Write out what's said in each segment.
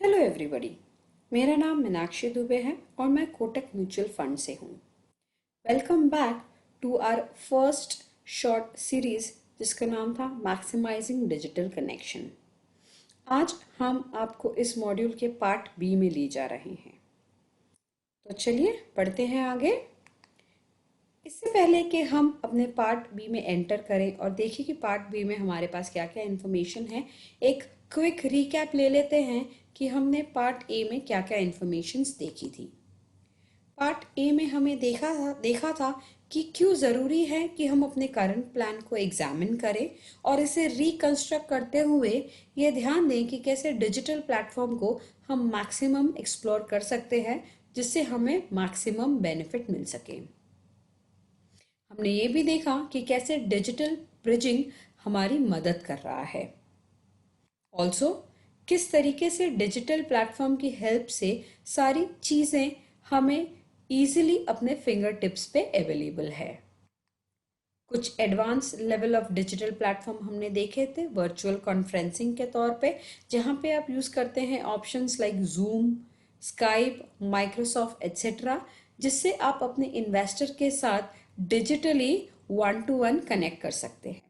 Hello everybody. मेरा नाम मीनाक्षी दुबे है और मैं कोटक म्यूचुअल फंड से हूँ। Welcome back to our first short series जिसका नाम था मैक्सिमाइजिंग डिजिटल कनेक्शन। आज हम आपको इस मॉड्यूल के पार्ट बी में ले जा रहे हैं। तो चलिए पढ़ते हैं आगे। इससे पहले कि हम अपने पार्ट बी में एंटर करें और देखें कि पार्ट बी में हमारे पास क्या क्या इन्फॉर्मेशन है, एक क्विक रिकैप ले लेते हैं कि हमने पार्ट ए में क्या क्या इन्फॉर्मेशंस देखी थी। पार्ट ए में हमें देखा था कि क्यों ज़रूरी है कि हम अपने करंट प्लान को एग्जामिन करें और इसे रिकंस्ट्रक्ट करते हुए ये ध्यान दें कि कैसे डिजिटल प्लेटफॉर्म को हम मैक्सिमम एक्सप्लोर कर सकते हैं जिससे हमें मैक्सिमम बेनिफिट मिल सके। हमने ये भी देखा कि कैसे डिजिटल ब्रिजिंग हमारी मदद कर रहा है। ऑल्सो किस तरीके से डिजिटल प्लेटफॉर्म की हेल्प से सारी चीज़ें हमें इजीली अपने फिंगर टिप्स पे अवेलेबल है। कुछ advance level of digital platform हमने देखे थे वर्चुअल कॉन्फ्रेंसिंग के तौर पे, जहाँ पे आप यूज़ करते हैं options like zoom, Skype, Microsoft etcetera, जिससे आप अपने इन्वेस्टर के साथ digitally one two one connect कर सकते हैं।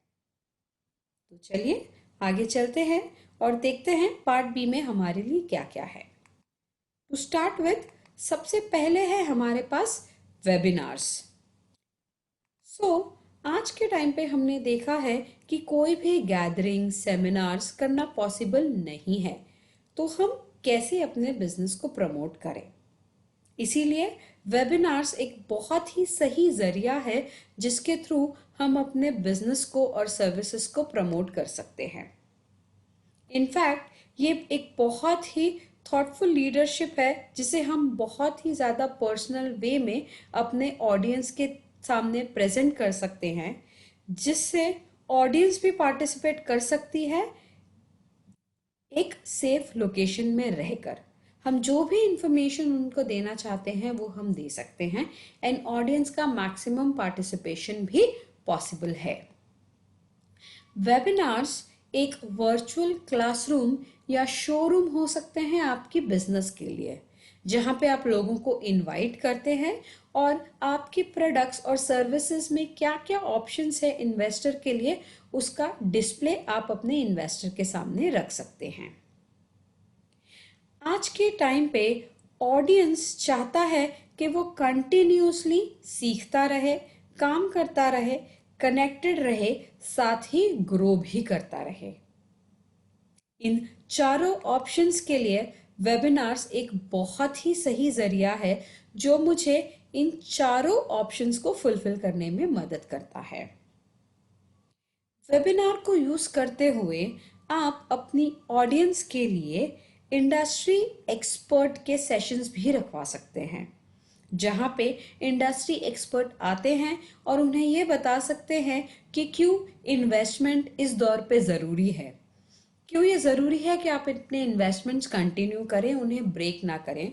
तो चलिए आगे चलते हैं और देखते हैं पार्ट बी में हमारे लिए क्या क्या है। टू स्टार्ट विथ, सबसे पहले है हमारे पास वेबिनार्स। आज के टाइम पे हमने देखा है कि कोई भी गैदरिंग सेमिनार्स करना पॉसिबल नहीं है, तो हम कैसे अपने बिजनेस को प्रमोट करें। इसीलिए वेबिनार्स एक बहुत ही सही जरिया है जिसके थ्रू हम अपने बिजनेस को और सर्विसेज को प्रमोट कर सकते हैं। इनफैक्ट ये एक बहुत ही थॉटफुल लीडरशिप है जिसे हम बहुत ही ज़्यादा पर्सनल वे में अपने ऑडियंस के सामने प्रेजेंट कर सकते हैं, जिससे ऑडियंस भी पार्टिसिपेट कर सकती है एक सेफ लोकेशन में रहकर। हम जो भी इंफॉर्मेशन उनको देना चाहते हैं वो हम दे सकते हैं एंड ऑडियंस का मैक्सिमम पार्टिसिपेशन भी पॉसिबल है। वेबिनार्स एक वर्चुअल क्लासरूम या शोरूम हो सकते हैं आपकी बिजनेस के लिए, जहां पे आप लोगों को इनवाइट करते हैं और आपके प्रोडक्ट्स और सर्विसेज में क्या क्या ऑप्शंस है इन्वेस्टर के लिए, उसका डिस्प्ले आप अपने इन्वेस्टर के सामने रख सकते हैं। आज के टाइम पे ऑडियंस चाहता है कि वो कंटिन्यूसली सीखता रहे, काम करता रहे, कनेक्टेड रहे, साथ ही ग्रो भी करता रहे। इन चारों ऑप्शंस के लिए वेबिनार्स एक बहुत ही सही जरिया है जो मुझे इन चारों ऑप्शंस को फुलफिल करने में मदद करता है। वेबिनार को यूज करते हुए आप अपनी ऑडियंस के लिए इंडस्ट्री एक्सपर्ट के सेशंस भी रखवा सकते हैं, जहां पे इंडस्ट्री एक्सपर्ट आते हैं और उन्हें ये बता सकते हैं कि क्यों इन्वेस्टमेंट इस दौर पे ज़रूरी है, क्यों ये ज़रूरी है कि आप अपने इन्वेस्टमेंट्स कंटिन्यू करें, उन्हें ब्रेक ना करें।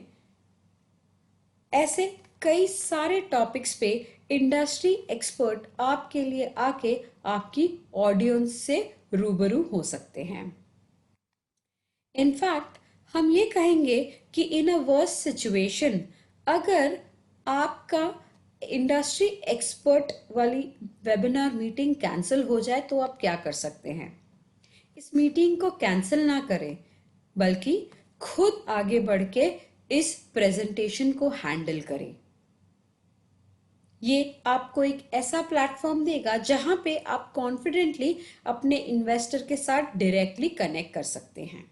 ऐसे कई सारे टॉपिक्स पे इंडस्ट्री एक्सपर्ट आपके लिए आके आपकी ऑडियंस से रूबरू हो सकते हैं। इनफैक्ट हम ये कहेंगे कि इन अ वर्स्ट सिचुएशन, अगर आपका इंडस्ट्री एक्सपर्ट वाली वेबिनार मीटिंग कैंसिल हो जाए तो आप क्या कर सकते हैं। इस मीटिंग को कैंसिल ना करें, बल्कि खुद आगे बढ़ के इस प्रेजेंटेशन को हैंडल करें। ये आपको एक ऐसा प्लेटफॉर्म देगा जहां पे आप कॉन्फिडेंटली अपने इन्वेस्टर के साथ डायरेक्टली कनेक्ट कर सकते हैं।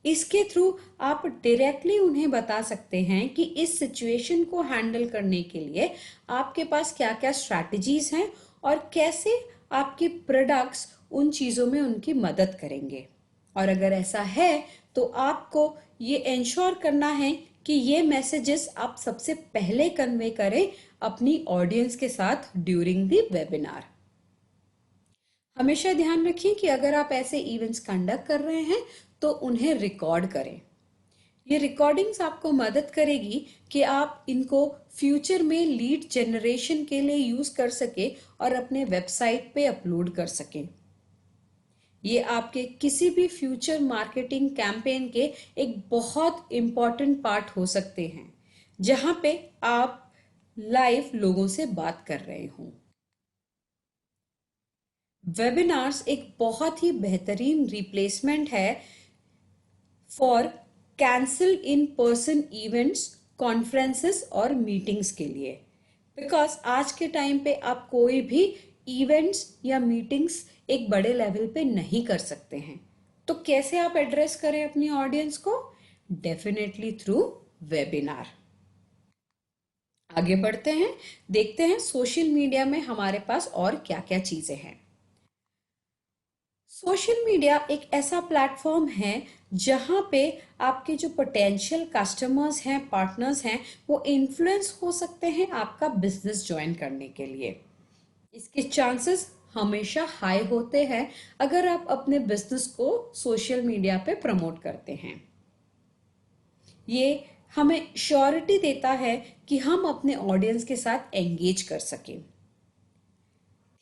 इसके थ्रू आप डायरेक्टली उन्हें बता सकते हैं कि इस सिचुएशन को हैंडल करने के लिए आपके पास क्या क्या स्ट्रैटेजीज हैं और कैसे आपके प्रोडक्ट्स उन चीज़ों में उनकी मदद करेंगे। और अगर ऐसा है तो आपको ये इंश्योर करना है कि ये मैसेजेस आप सबसे पहले कन्वे करें अपनी ऑडियंस के साथ ड्यूरिंग द वेबिनार। हमेशा ध्यान रखिए कि अगर आप ऐसे इवेंट्स कंडक्ट कर रहे हैं तो उन्हें रिकॉर्ड करें। ये रिकॉर्डिंग्स आपको मदद करेगी कि आप इनको फ्यूचर में लीड जनरेशन के लिए यूज कर सके और अपने वेबसाइट पे अपलोड कर सकें। ये आपके किसी भी फ्यूचर मार्केटिंग कैंपेन के एक बहुत इम्पॉर्टेंट पार्ट हो सकते हैं, जहां पे आप लाइव लोगों से बात कर रहे हों। वेबिनार्स एक बहुत ही बेहतरीन रिप्लेसमेंट है for cancel in person events, conferences और मीटिंग्स के लिए। बिकॉज आज के टाइम पे आप कोई भी इवेंट्स या मीटिंग्स एक बड़े लेवल पे नहीं कर सकते हैं, तो कैसे आप एड्रेस करें अपनी ऑडियंस को? Definitely through webinar. आगे बढ़ते हैं, देखते हैं सोशल मीडिया में हमारे पास और क्या क्या चीजें हैं। सोशल मीडिया एक ऐसा प्लेटफॉर्म है जहां पे आपके जो पोटेंशियल कस्टमर्स हैं, पार्टनर्स हैं, वो इन्फ्लुएंस हो सकते हैं आपका बिजनेस ज्वाइन करने के लिए। इसके चांसेस हमेशा हाई होते हैं अगर आप अपने बिजनेस को सोशल मीडिया पे प्रमोट करते हैं। ये हमें श्योरिटी देता है कि हम अपने ऑडियंस के साथ एंगेज कर सकें।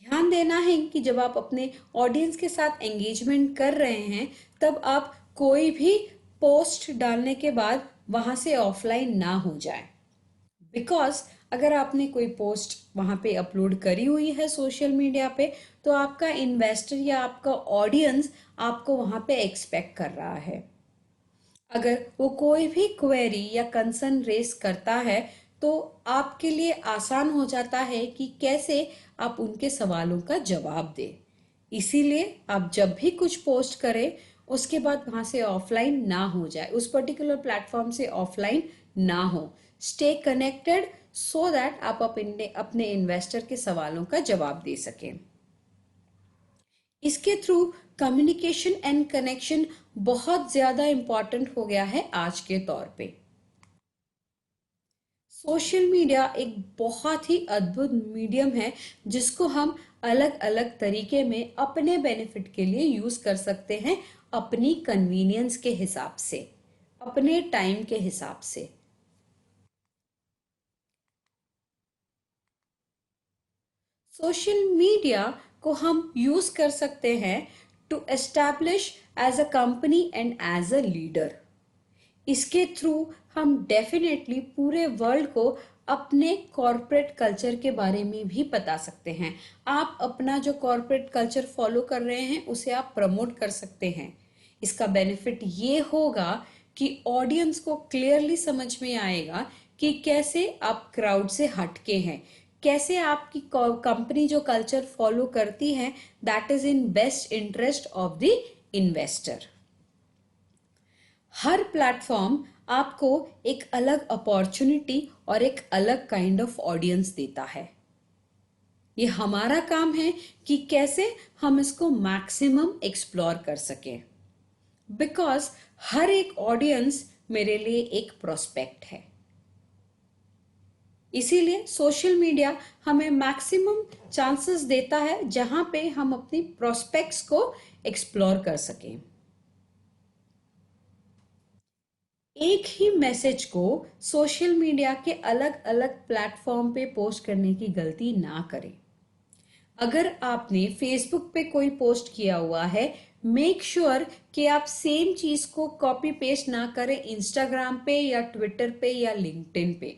ध्यान देना है कि जब आप अपने ऑडियंस के साथ एंगेजमेंट कर रहे हैं, तब आप कोई भी पोस्ट डालने के बाद वहां से ऑफलाइन ना हो जाए। बिकॉज अगर आपने कोई पोस्ट वहां पे अपलोड करी हुई है सोशल मीडिया पे, तो आपका इन्वेस्टर या आपका ऑडियंस आपको वहां पे एक्सपेक्ट कर रहा है। अगर वो कोई भी क्वेरी या कंसर्न रेस करता है, तो आपके लिए आसान हो जाता है कि कैसे आप उनके सवालों का जवाब दें। इसीलिए आप जब भी कुछ पोस्ट करें, उसके बाद वहां से ऑफलाइन ना हो जाए, उस पर्टिकुलर प्लेटफॉर्म से ऑफलाइन ना हो। स्टे कनेक्टेड सो दैट आप अपने इन्वेस्टर के सवालों का जवाब दे सकें। इसके थ्रू कम्युनिकेशन एंड कनेक्शन बहुत ज्यादा इंपॉर्टेंट हो गया है आज के तौर पे। सोशल मीडिया एक बहुत ही अद्भुत मीडियम है जिसको हम अलग अलग तरीके में अपने बेनिफिट के लिए यूज कर सकते हैं, अपनी कन्वीनियंस के हिसाब से, अपने टाइम के हिसाब से। सोशल मीडिया को हम यूज कर सकते हैं to establish as a company and as a leader. इसके थ्रू हम डेफिनेटली पूरे वर्ल्ड को अपने कॉरपोरेट कल्चर के बारे में भी बता सकते हैं। आप अपना जो कॉरपोरेट कल्चर फॉलो कर रहे हैं उसे आप प्रमोट कर सकते हैं। इसका बेनिफिट ये होगा कि ऑडियंस को क्लियरली समझ में आएगा कि कैसे आप क्राउड से हटके हैं, कैसे आपकी कंपनी जो कल्चर फॉलो करती है that is in best interest of the investor. Her platform आपको एक अलग अपॉर्चुनिटी और एक अलग काइंड ऑफ ऑडियंस देता है। ये हमारा काम है कि कैसे हम इसको मैक्सिमम एक्सप्लोर कर सकें। बिकॉज हर एक ऑडियंस मेरे लिए एक प्रोस्पेक्ट है। इसीलिए सोशल मीडिया हमें मैक्सिमम चांसेस देता है जहां पे हम अपनी प्रोस्पेक्ट्स को एक्सप्लोर कर सकें। एक ही मैसेज को सोशल मीडिया के अलग अलग प्लेटफॉर्म पे पोस्ट करने की गलती ना करें। अगर आपने फेसबुक पे कोई पोस्ट किया हुआ है, मेक श्योर कि आप सेम चीज को कॉपी पेस्ट ना करें इंस्टाग्राम पे या ट्विटर पे या लिंक्डइन पे।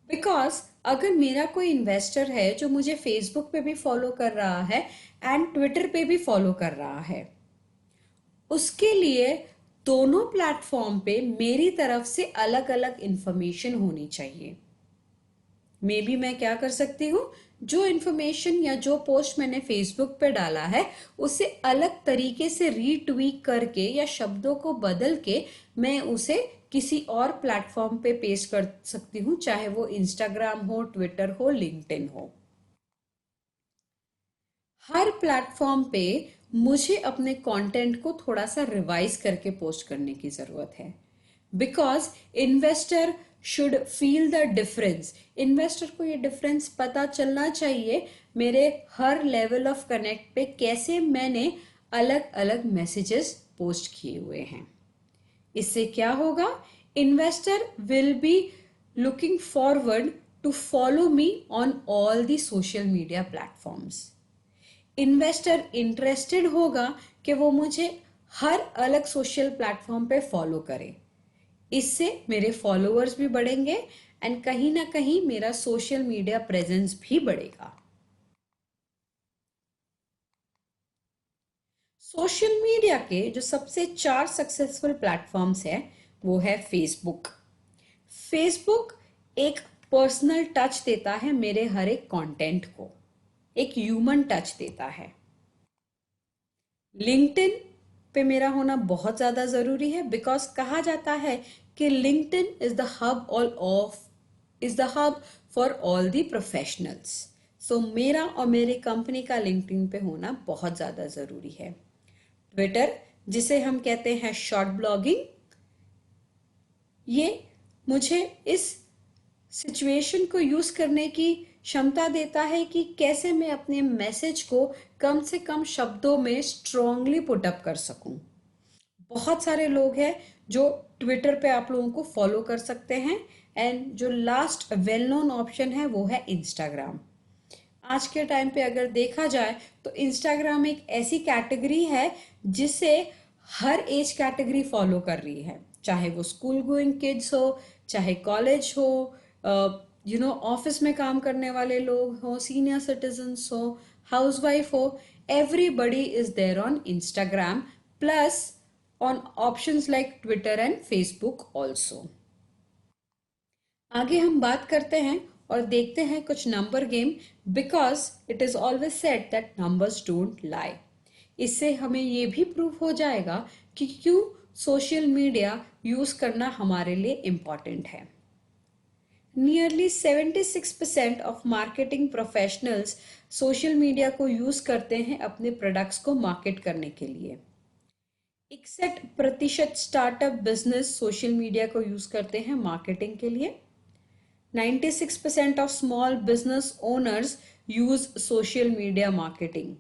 बिकॉज अगर मेरा कोई इन्वेस्टर है जो मुझे फेसबुक पे भी फॉलो कर रहा है एंड ट्विटर पे भी फॉलो कर रहा है, उसके लिए दोनों प्लेटफॉर्म पे मेरी तरफ से अलग अलग इंफॉर्मेशन होनी चाहिए। मे बी मैं क्या कर सकती हूँ, जो इन्फॉर्मेशन या जो पोस्ट मैंने फेसबुक पे डाला है उसे अलग तरीके से रीट्वीक करके या शब्दों को बदल के मैं उसे किसी और प्लेटफॉर्म पे पेस्ट कर सकती हूँ, चाहे वो इंस्टाग्राम हो, ट्विटर हो, लिंक्डइन हो। हर प्लेटफॉर्म पे मुझे अपने कंटेंट को थोड़ा सा रिवाइज करके पोस्ट करने की जरूरत है। Because investor should feel the difference. Investor को ये डिफरेंस पता चलना चाहिए मेरे हर लेवल ऑफ कनेक्ट पे कैसे मैंने अलग अलग मैसेजेस पोस्ट किए हुए हैं। इससे क्या होगा, investor will be looking forward to follow me on all the social media platforms. Investor interested होगा कि वो मुझे हर अलग सोशल प्लेटफॉर्म पे फॉलो करे। इससे मेरे फॉलोअर्स भी बढ़ेंगे एंड कहीं ना कहीं मेरा सोशल मीडिया प्रेजेंस भी बढ़ेगा। सोशल मीडिया के जो सबसे 4 सक्सेसफुल प्लेटफॉर्म्स है वो है फेसबुक। फेसबुक एक पर्सनल टच देता है मेरे हर एक कंटेंट को, एक ह्यूमन टच देता है। लिंक्डइन पे मेरा होना बहुत ज़्यादा ज़रूरी है बिकॉज कहा जाता है कि LinkedIn is the hub for all the professionals. So मेरा और मेरी कंपनी का लिंक्डइन पे होना बहुत ज़्यादा ज़रूरी है। ट्विटर, जिसे हम कहते हैं शॉर्ट ब्लॉगिंग, ये मुझे इस सिचुएशन को यूज करने की क्षमता देता है कि कैसे मैं अपने मैसेज को कम से कम शब्दों में स्ट्रांगली पुट अप कर सकूं। बहुत सारे लोग हैं जो ट्विटर पे आप लोगों को फॉलो कर सकते हैं एंड जो लास्ट वेल नोन ऑप्शन है वो है इंस्टाग्राम। आज के टाइम पे अगर देखा जाए तो इंस्टाग्राम एक ऐसी कैटेगरी है जिसे हर एज कैटेगरी फॉलो कर रही है, चाहे वो स्कूल गोइंग किड्स हो, चाहे कॉलेज हो, ऑफिस में काम करने वाले लोग हो, सीनियर सिटीजन्स हो, हाउसवाइफ हो, everybody is there on Instagram plus on options like Twitter and Facebook also. आगे हम बात करते हैं और देखते हैं कुछ number game, because it is always said that numbers don't lie. इससे हमें ये भी प्रूव हो जाएगा कि क्यों सोशल मीडिया यूज करना हमारे लिए इम्पॉर्टेंट है। Nearly 76% of marketing professionals social media को यूज करते हैं अपने प्रोडक्ट्स को मार्केट करने के लिए। 61% स्टार्टअप बिजनेस सोशल मीडिया को यूज करते हैं मार्केटिंग के लिए। 96% of small business owners use social media marketing.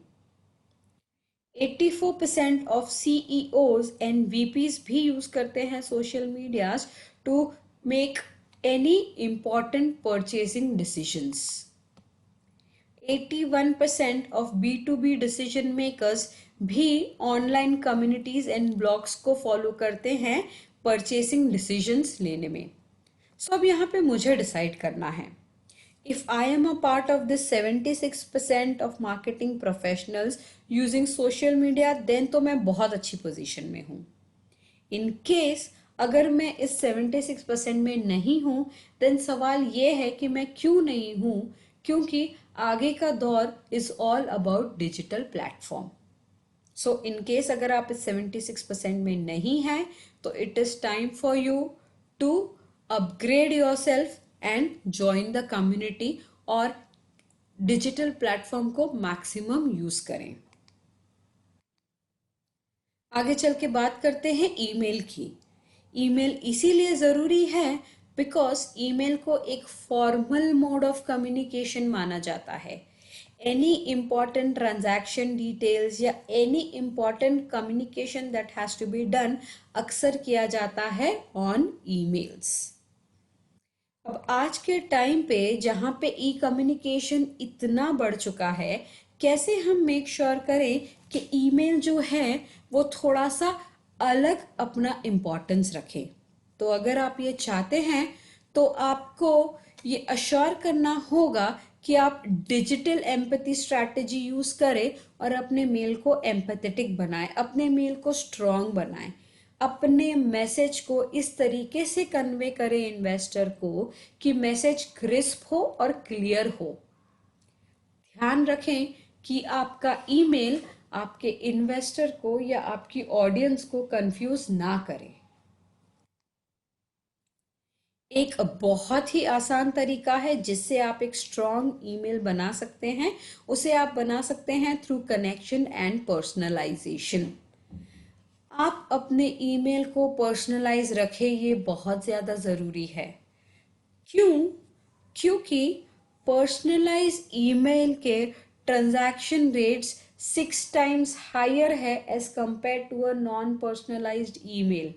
84% of CEOs and VPs भी यूज करते हैं social medias to make any important purchasing decisions. 81% of B2B decision makers भी online communities and blogs को follow करते हैं purchasing decisions लेने में। सो अब यहाँ पे मुझे डिसाइड करना है, if I am a part of this 76% of marketing professionals using social media, then तो मैं बहुत अच्छी पोजीशन में हूँ। इन केस अगर मैं इस 76% में नहीं हूँ, देन सवाल ये है कि मैं क्यों नहीं हूँ, क्योंकि आगे का दौर is all about digital platform. So in case अगर आप इस 76% में नहीं हैं, तो it is time for you to upgrade yourself and join the community और डिजिटल प्लेटफॉर्म को मैक्सिमम यूज करें। आगे चल के बात करते हैं ईमेल की। ईमेल इसीलिए ज़रूरी है बिकॉज ईमेल को एक फॉर्मल मोड ऑफ कम्युनिकेशन माना जाता है। एनी इम्पॉर्टेंट ट्रांजैक्शन डिटेल्स या any important communication that has to be done अक्सर किया जाता है ऑन ईमेल्स। अब आज के टाइम पे जहाँ पे ई कम्युनिकेशन इतना बढ़ चुका है, कैसे हम मेक श्योर करें कि ईमेल जो है वो थोड़ा सा अलग अपना इम्पोर्टेंस रखे। तो अगर आप ये चाहते हैं तो आपको ये अश्योर करना होगा कि आप डिजिटल एम्पैथी स्ट्रैटेजी यूज करें और अपने मेल को एम्पैथेटिक बनाएं, अपने मेल को स्ट्रॉन्ग बनाएं, अपने मैसेज को इस तरीके से कन्वे करें इन्वेस्टर को कि मैसेज क्रिस्प हो और क्लियर हो। ध्यान रखें कि आपका ईमेल आपके इन्वेस्टर को या आपकी ऑडियंस को कंफ्यूज ना करे। एक बहुत ही आसान तरीका है जिससे आप एक स्ट्रॉन्ग ईमेल बना सकते हैं, उसे आप बना सकते हैं थ्रू कनेक्शन एंड पर्सनलाइजेशन। आप अपने ईमेल को पर्सनलाइज रखें, ये बहुत ज़्यादा ज़रूरी है। क्यों? क्योंकि पर्सनलाइज ईमेल के ट्रांजैक्शन रेट्स 6 टाइम्स हायर है as compare to a non personalized email.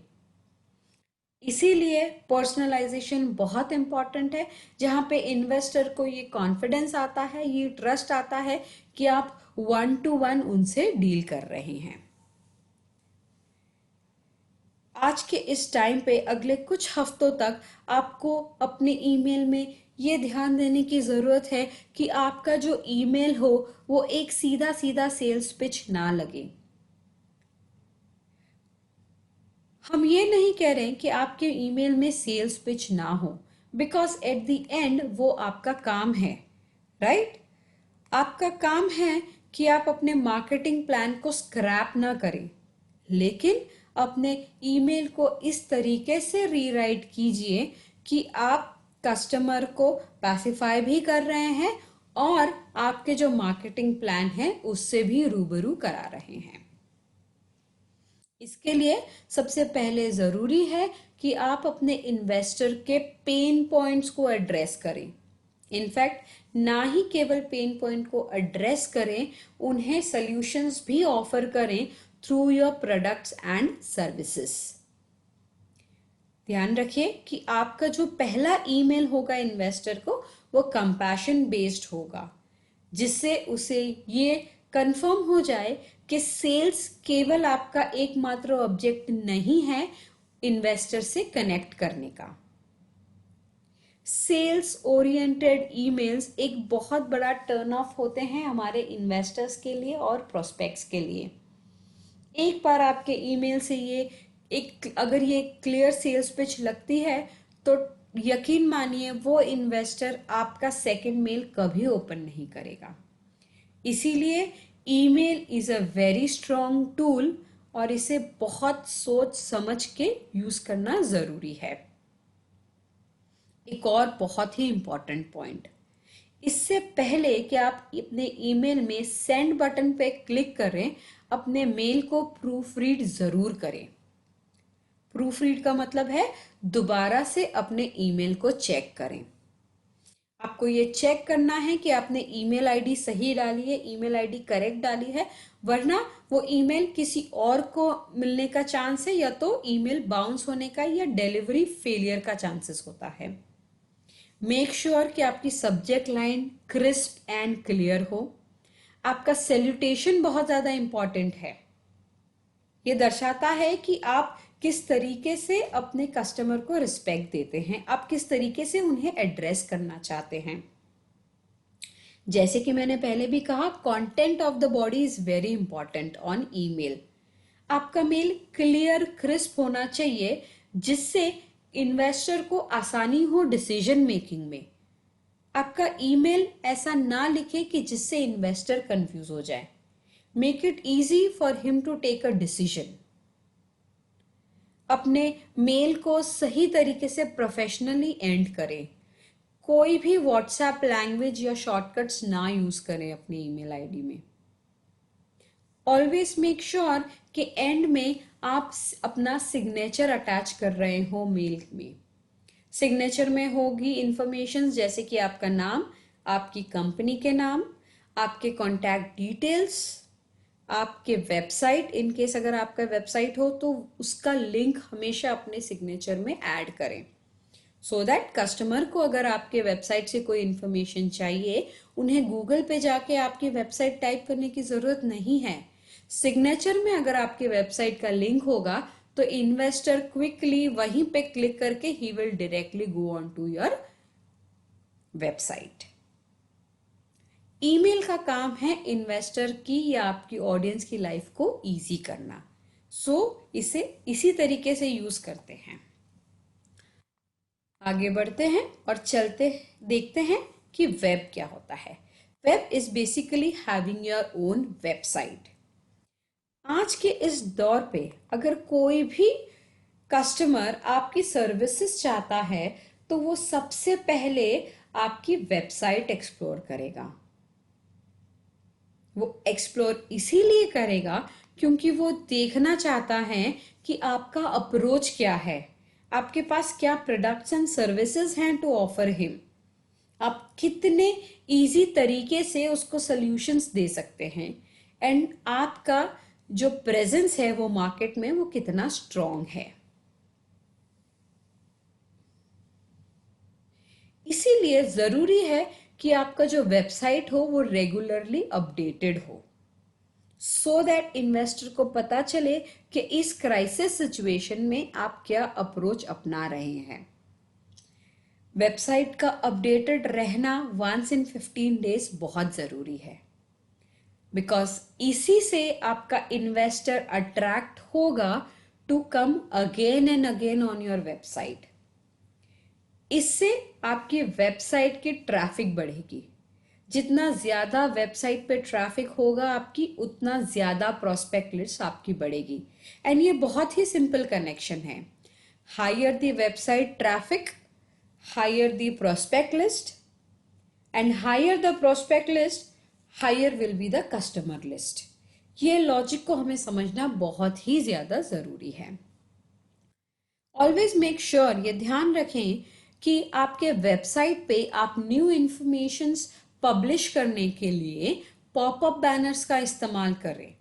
इसीलिए पर्सनलाइजेशन बहुत इंपॉर्टेंट है, जहाँ पे इन्वेस्टर को ये कॉन्फिडेंस आता है, ये ट्रस्ट आता है कि आप वन टू वन उनसे डील कर रहे हैं। आज के इस टाइम पे अगले कुछ हफ्तों तक आपको अपने ईमेल में ये ध्यान देने की ज़रूरत है कि आपका जो ईमेल हो वो एक सीधा सीधा सेल्स पिच ना लगे। हम ये नहीं कह रहे कि आपके ईमेल में सेल्स पिच ना हो, बिकॉज एट द एंड वो आपका काम है, राइट? आपका काम है कि आप अपने मार्केटिंग प्लान को स्क्रैप ना करें, लेकिन अपने ईमेल को इस तरीके से रीराइट कीजिए कि आप कस्टमर को पैसिफाई भी कर रहे हैं और आपके जो मार्केटिंग प्लान है उससे भी रूबरू करा रहे हैं। इसके लिए सबसे पहले ज़रूरी है कि आप अपने इन्वेस्टर के पेन पॉइंट्स को एड्रेस करें। इनफैक्ट ना ही केवल पेन पॉइंट को एड्रेस करें, उन्हें सॉल्यूशंस भी ऑफर करें through your products and services. ध्यान रखिए कि आपका जो पहला ईमेल होगा इन्वेस्टर को वो कंपैशन बेस्ड होगा, जिससे उसे ये कंफर्म हो जाए कि सेल्स केवल आपका एकमात्र ऑब्जेक्ट नहीं है इन्वेस्टर से कनेक्ट करने का। सेल्स ओरिएंटेड ईमेल्स एक बहुत बड़ा टर्न ऑफ होते हैं हमारे इन्वेस्टर्स के लिए और प्रोस्पेक्ट्स के लिए। एक बार आपके ईमेल से अगर ये क्लियर सेल्स पिच लगती है तो यकीन मानिए वो इन्वेस्टर आपका सेकंड मेल कभी ओपन नहीं करेगा। इसीलिए email is a very strong tool और इसे बहुत सोच समझ के यूज करना जरूरी है। एक और बहुत ही इंपॉर्टेंट पॉइंट, इससे पहले कि आप अपने ईमेल में सेंड बटन पे क्लिक करें, अपने मेल को प्रूफ रीड जरूर करें। प्रूफ रीड का मतलब है दोबारा से अपने ईमेल को चेक करें। आपको ये चेक करना है कि आपने ईमेल आईडी सही डाली है, ईमेल आईडी करेक्ट डाली है, वरना वो ईमेल किसी और को मिलने का चांस है या तो ईमेल बाउंस होने का या डिलीवरी फेलियर का चांसेस होता है। मेक श्योर कि आपकी subject line crisp and clear हो। आपका सैल्यूटेशन बहुत ज्यादा इंपॉर्टेंट है। ये दर्शाता है कि आप किस तरीके से अपने कस्टमर को रिस्पेक्ट देते हैं, आप किस तरीके से उन्हें एड्रेस करना चाहते हैं। जैसे कि मैंने पहले भी कहा, content of the body is very important on email. आपका मेल क्लियर क्रिस्प होना चाहिए, जिससे इन्वेस्टर को आसानी हो डिसीजन मेकिंग में। आपका ईमेल ऐसा ना लिखे कि जिससे इन्वेस्टर कंफ्यूज हो जाए। Make it easy for him to take a decision. अपने मेल को सही तरीके से प्रोफेशनली एंड करें। कोई भी व्हाट्सएप लैंग्वेज या शॉर्टकट्स ना यूज करें अपनी ईमेल आईडी में। ऑलवेज मेक श्योर कि एंड में आप अपना सिग्नेचर अटैच कर रहे हो मेल में। सिग्नेचर में होगी इंफॉर्मेशन जैसे कि आपका नाम, आपकी कंपनी के नाम, आपके कॉन्टैक्ट डिटेल्स, आपके वेबसाइट, इन केस अगर आपका वेबसाइट हो तो उसका लिंक हमेशा अपने सिग्नेचर में ऐड करें, सो दैट कस्टमर को अगर आपके वेबसाइट से कोई इंफॉर्मेशन चाहिए, उन्हें गूगल पे जाके आपकी वेबसाइट टाइप करने की जरूरत नहीं है। सिग्नेचर में अगर आपके वेबसाइट का लिंक होगा तो इन्वेस्टर क्विकली वहीं पे क्लिक करके ही will directly go on to your website. Email का काम है इन्वेस्टर की या आपकी ऑडियंस की लाइफ को इजी करना, सो इसे इसी तरीके से यूज करते हैं। आगे बढ़ते हैं और देखते हैं कि वेब क्या होता है। Web is basically having your own website. आज के इस दौर पे अगर कोई भी कस्टमर आपकी सर्विसेज चाहता है तो वो सबसे पहले आपकी वेबसाइट एक्सप्लोर करेगा। वो एक्सप्लोर इसीलिए करेगा क्योंकि वो देखना चाहता है कि आपका अप्रोच क्या है, आपके पास क्या प्रोडक्ट्स एंड सर्विसेज हैं टू ऑफर हिम, आप कितने इजी तरीके से उसको सॉल्यूशंस दे सकते हैं, एंड आपका जो प्रेजेंस है वो मार्केट में वो कितना स्ट्रॉन्ग है। इसीलिए जरूरी है कि आपका जो वेबसाइट हो वो रेगुलरली अपडेटेड हो, सो दैट इन्वेस्टर को पता चले कि इस क्राइसिस सिचुएशन में आप क्या अप्रोच अपना रहे हैं। वेबसाइट का अपडेटेड रहना वंस इन 15 डेज बहुत ज़रूरी है, बिकॉज इसी से आपका इन्वेस्टर अट्रैक्ट होगा to come again and again on your website. इससे आपकी वेबसाइट की ट्रैफिक बढ़ेगी। जितना ज़्यादा वेबसाइट पे ट्रैफिक होगा आपकी, उतना ज़्यादा प्रोस्पेक्ट लिस्ट आपकी बढ़ेगी। एंड ये बहुत ही सिंपल कनेक्शन है। Higher the website traffic, higher the prospect list, and higher the prospect list, higher will be the customer list. ये लॉजिक को हमें समझना बहुत ही ज़्यादा ज़रूरी है। ऑलवेज मेक श्योर, ये ध्यान रखें कि आपके वेबसाइट पे आप न्यू इंफॉर्मेशंस पब्लिश करने के लिए पॉपअप बैनर्स का इस्तेमाल करें।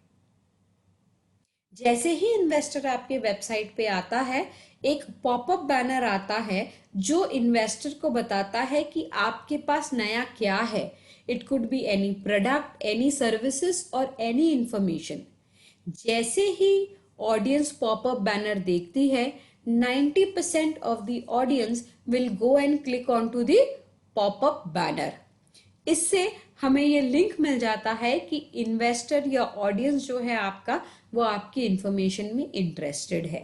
जैसे ही इन्वेस्टर आपके वेबसाइट पे आता है, एक पॉपअप बैनर आता है जो इन्वेस्टर को बताता है कि आपके पास नया क्या है। It could be any product, any services और एनी इंफॉर्मेशन। जैसे ही ऑडियंस पॉपअप बैनर देखती है, 90% of the audience will go and click onto the pop-up banner। इससे हमें ये लिंक मिल जाता है कि इन्वेस्टर या ऑडियंस जो है आपका, वो आपकी इंफॉर्मेशन में इंटरेस्टेड है।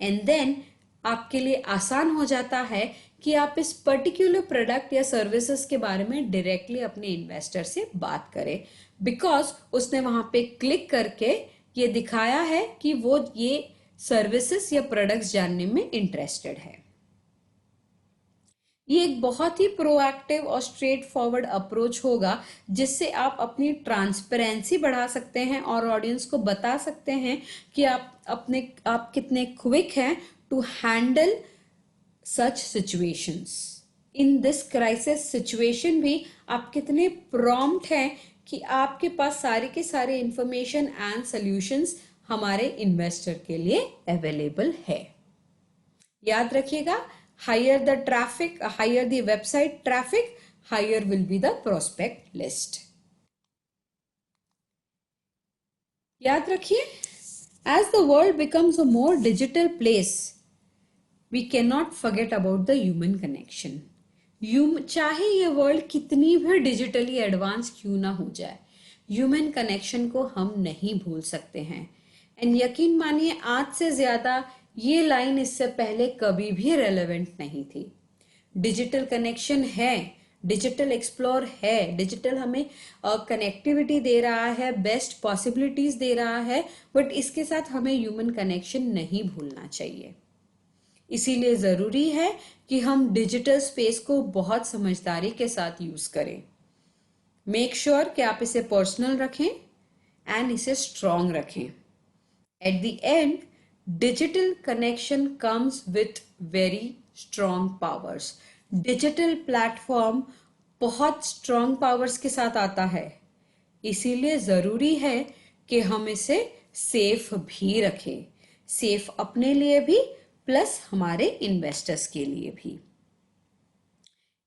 एंड देन आपके लिए आसान हो जाता है कि आप इस पर्टिकुलर प्रोडक्ट या सर्विसेज के बारे में डायरेक्टली अपने इन्वेस्टर से बात करें, बिकॉज उसने वहां पे क्लिक करके ये दिखाया है कि वो ये सर्विसेज या प्रोडक्ट्स जानने में इंटरेस्टेड है। ये एक बहुत ही प्रोएक्टिव और स्ट्रेट फॉरवर्ड अप्रोच होगा, जिससे आप अपनी ट्रांसपेरेंसी बढ़ा सकते हैं और ऑडियंस को बता सकते हैं कि आप कितने क्विक हैं to handle such situations. In this crisis situation भी आप कितने प्रॉम्प्ट हैं कि आपके पास सारे के सारे इंफॉर्मेशन एंड सॉल्यूशंस हमारे इन्वेस्टर के लिए अवेलेबल है। याद रखिएगा, higher the traffic, higher the website traffic, higher will be the prospect list. याद रखिए, as the world becomes a more digital place, we can not forget about the human connection. चाहे ये world कितनी भी digitally advance क्यों ना हो जाए, ह्यूमन कनेक्शन को हम नहीं भूल सकते हैं। एंड यकीन मानिए, आज से ज्यादा ये लाइन इससे पहले कभी भी रेलेवेंट नहीं थी। डिजिटल कनेक्शन है, डिजिटल एक्सप्लोर है, डिजिटल हमें कनेक्टिविटी दे रहा है, बेस्ट पॉसिबिलिटीज दे रहा है, बट इसके साथ हमें ह्यूमन कनेक्शन नहीं भूलना चाहिए। इसीलिए जरूरी है कि हम डिजिटल स्पेस को बहुत समझदारी के साथ यूज करें। मेक श्योर कि आप इसे पर्सनल रखें एंड इसे स्ट्रॉन्ग रखें। At the end, digital connection comes with very strong powers. Digital platform बहुत स्ट्रॉन्ग पावर्स के साथ आता है, इसीलिए जरूरी है कि हम इसे सेफ भी रखें, सेफ अपने लिए भी प्लस हमारे इन्वेस्टर्स के लिए भी।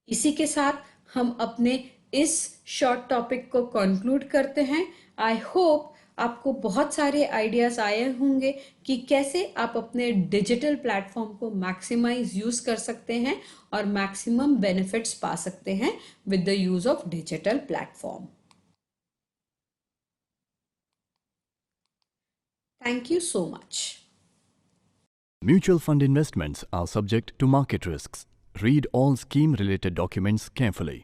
इसी के साथ हम अपने इस शॉर्ट टॉपिक को कंक्लूड करते हैं। आई होप आपको बहुत सारे आइडियाज आए होंगे कि कैसे आप अपने डिजिटल प्लेटफॉर्म को मैक्सिमाइज यूज कर सकते हैं और मैक्सिमम बेनिफिट्स पा सकते हैं with the use of digital platform. Thank you so much. Mutual fund investments are subject to market risks. Read all scheme-related documents carefully.